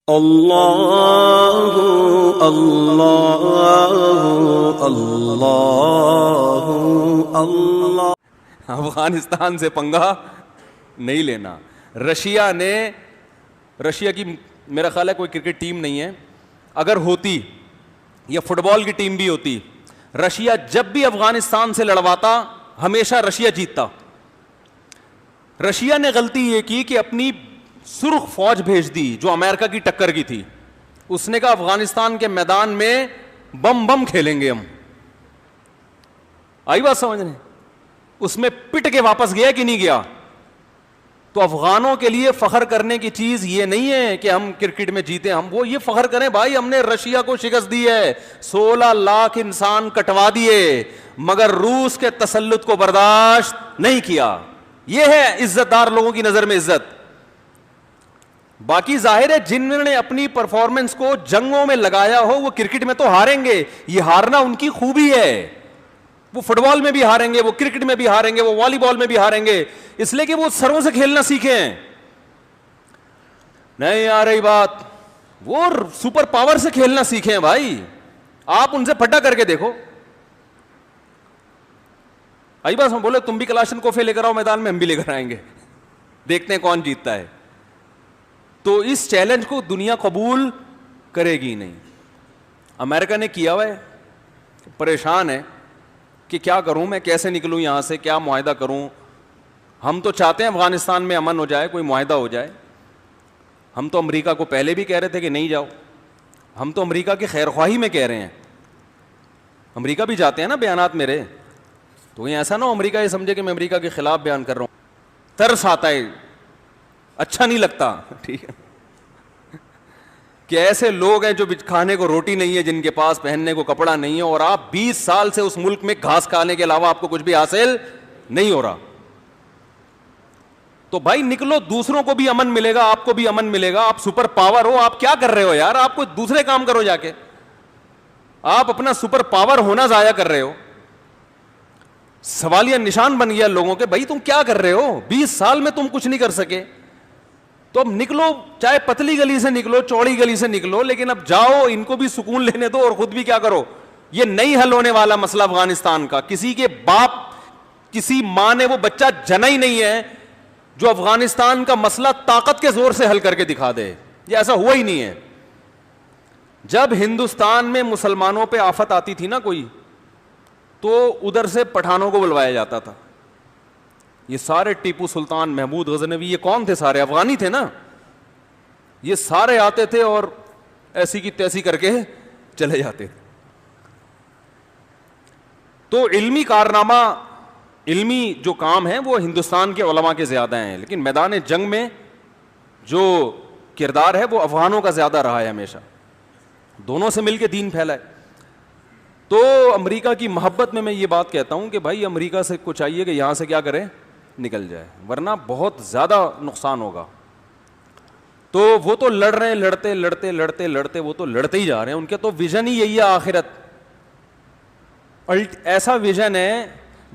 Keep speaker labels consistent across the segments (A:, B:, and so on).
A: اللہ اللہ اللہ اللہ۔
B: افغانستان سے پنگا نہیں لینا۔ رشیا کی میرا خیال ہے کوئی کرکٹ ٹیم نہیں ہے، اگر ہوتی یا فٹ بال کی ٹیم بھی ہوتی، رشیا جب بھی افغانستان سے لڑواتا ہمیشہ رشیا جیتتا۔ رشیا نے غلطی یہ کی کہ اپنی سرخ فوج بھیج دی جو امریکہ کی ٹکر کی تھی۔ اس نے کہا افغانستان کے میدان میں بم کھیلیں گے ہم۔ آئی بات سمجھنے؟ اس میں پٹ کے واپس گیا کہ نہیں گیا؟ تو افغانوں کے لیے فخر کرنے کی چیز یہ نہیں ہے کہ ہم کرکٹ میں جیتے، ہم وہ یہ فخر کریں بھائی ہم نے رشیا کو شکست دی ہے، 16 لاکھ انسان کٹوا دیے، مگر روس کے تسلط کو برداشت نہیں کیا۔ یہ ہے عزت دار لوگوں کی نظر میں عزت۔ باقی ظاہر ہے جنہوں نے اپنی پرفارمنس کو جنگوں میں لگایا ہو وہ کرکٹ میں تو ہاریں گے، یہ ہارنا ان کی خوبی ہے۔ وہ فٹ بال میں بھی ہاریں گے، وہ کرکٹ میں بھی ہاریں گے، وہ والی بال میں بھی ہاریں گے، اس لیے کہ وہ سروں سے کھیلنا سیکھے ہیں۔ نہیں آ رہی بات، وہ سپر پاور سے کھیلنا سیکھے ہیں بھائی، آپ ان سے پھٹا کر کے دیکھو۔ آئی بات بولے تم بھی کلاشن کوفے لے کر آؤ میدان میں، ہم بھی لے کر آئیں گے، دیکھتے ہیں کون جیتتا ہے۔ تو اس چیلنج کو دنیا قبول کرے گی نہیں۔ امریکہ نے کیا ہوا ہے، پریشان ہے کہ کیا کروں میں، کیسے نکلوں یہاں سے، کیا معاہدہ کروں۔ ہم تو چاہتے ہیں افغانستان میں امن ہو جائے، کوئی معاہدہ ہو جائے۔ ہم تو امریکہ کو پہلے بھی کہہ رہے تھے کہ نہیں جاؤ، ہم تو امریکہ کی خیر خواہی میں کہہ رہے ہیں۔ امریکہ بھی جاتے ہیں نا بیانات میرے، تو یہ ایسا نہ ہو امریکہ یہ سمجھے کہ میں امریکہ کے خلاف بیان کر رہا ہوں۔ ترس آتا ہے، اچھا نہیں لگتا، ٹھیک ہے، کہ ایسے لوگ ہیں جو کھانے کو روٹی نہیں ہے، جن کے پاس پہننے کو کپڑا نہیں ہے، اور آپ 20 سال سے اس ملک میں گھاس کھانے کے علاوہ آپ کو کچھ بھی حاصل نہیں ہو رہا۔ تو بھائی نکلو، دوسروں کو بھی امن ملے گا، آپ کو بھی امن ملے گا۔ آپ سپر پاور ہو، آپ کیا کر رہے ہو یار؟ آپ کو دوسرے کام کرو جا کے، آپ اپنا سپر پاور ہونا ضائع کر رہے ہو۔ سوالیہ نشان بن گیا لوگوں کے، بھائی تم کیا کر رہے ہو؟ 20 سال میں تم کچھ نہیں کر سکے، تو اب نکلو، چاہے پتلی گلی سے نکلو، چوڑی گلی سے نکلو، لیکن اب جاؤ، ان کو بھی سکون لینے دو اور خود بھی کیا کرو۔ یہ نہیں حل ہونے والا مسئلہ افغانستان کا۔ کسی کے باپ، کسی ماں نے وہ بچہ جنا ہی نہیں ہے جو افغانستان کا مسئلہ طاقت کے زور سے حل کر کے دکھا دے، یہ ایسا ہوا ہی نہیں ہے۔ جب ہندوستان میں مسلمانوں پہ آفت آتی تھی نا کوئی، تو ادھر سے پٹھانوں کو بلوایا جاتا تھا۔ یہ سارے ٹیپو سلطان، محمود غزنوی، یہ کون تھے؟ سارے افغانی تھے نا۔ یہ سارے آتے تھے اور ایسی کی تیسی کر کے چلے جاتے تھے۔ تو علمی کارنامہ، علمی جو کام ہے وہ ہندوستان کے علماء کے زیادہ ہیں، لیکن میدان جنگ میں جو کردار ہے وہ افغانوں کا زیادہ رہا ہے ہمیشہ۔ دونوں سے مل کے دین پھیلا ہے۔ تو امریکہ کی محبت میں یہ بات کہتا ہوں کہ بھائی امریکہ سے کو چاہیے کہ یہاں سے کیا کرے، نکل جائے، ورنہ بہت زیادہ نقصان ہوگا۔ تو وہ تو لڑ رہے ہیں، لڑتے وہ تو لڑتے ہی جا رہے ہیں، ان کے تو ویژن ہی یہی ہے آخرت۔ ایسا ویژن ہے،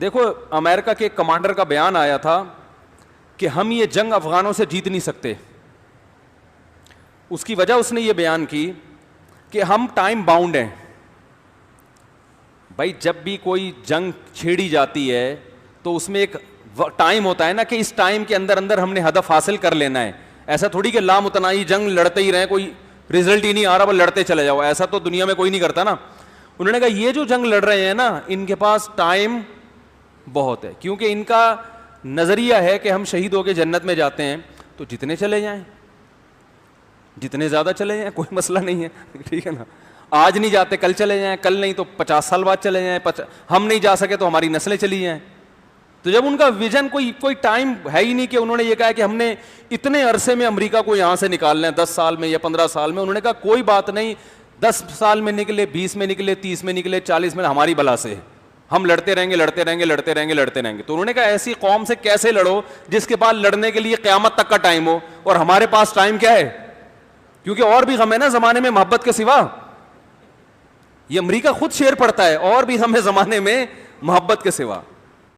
B: دیکھو امریکہ کے کمانڈر کا بیان آیا تھا کہ ہم یہ جنگ افغانوں سے جیت نہیں سکتے۔ اس کی وجہ اس نے یہ بیان کی کہ ہم ٹائم باؤنڈ ہیں۔ بھائی جب بھی کوئی جنگ چھیڑی جاتی ہے تو اس میں ایک ٹائم ہوتا ہے نا کہ اس ٹائم کے اندر ہم نے ہدف حاصل کر لینا ہے۔ ایسا تھوڑی کہ لامتناہی جنگ لڑتے ہی رہیں، کوئی رزلٹ ہی نہیں آ رہا بس لڑتے چلے جاؤ، ایسا تو دنیا میں کوئی نہیں کرتا نا۔ انہوں نے کہا یہ جو جنگ لڑ رہے ہیں نا، ان کے پاس ٹائم بہت ہے، کیونکہ ان کا نظریہ ہے کہ ہم شہید ہو کے جنت میں جاتے ہیں، تو جتنے چلے جائیں، جتنے زیادہ چلے جائیں، کوئی مسئلہ نہیں ہے، ٹھیک ہے نا۔ آج نہیں جاتے کل چلے جائیں، کل نہیں تو 50 سال بعد چلے جائیں، ہم نہیں جا سکے تو ہماری نسلیں چلی جائیں۔ تو جب ان کا ویژن کوئی ٹائم ہے ہی نہیں کہ انہوں نے یہ کہا کہ ہم نے اتنے عرصے میں امریکہ کو یہاں سے نکالنا ہے، 10 سال میں یا 15 سال میں، انہوں نے کہا کوئی بات نہیں، 10 سال میں نکلے، 20 میں نکلے، 30 میں نکلے، 40 میں، ہماری بلا سے ہم لڑتے رہیں گے۔ تو انہوں نے کہا ایسی قوم سے کیسے لڑو جس کے پاس لڑنے کے لیے قیامت تک کا ٹائم ہو، اور ہمارے پاس ٹائم کیا ہے؟ کیونکہ اور بھی غم ہے نا زمانے میں محبت کے سوا۔ یہ امریکہ خود شعر پڑھتا ہے، اور بھی ہمیں زمانے میں محبت کے سوا۔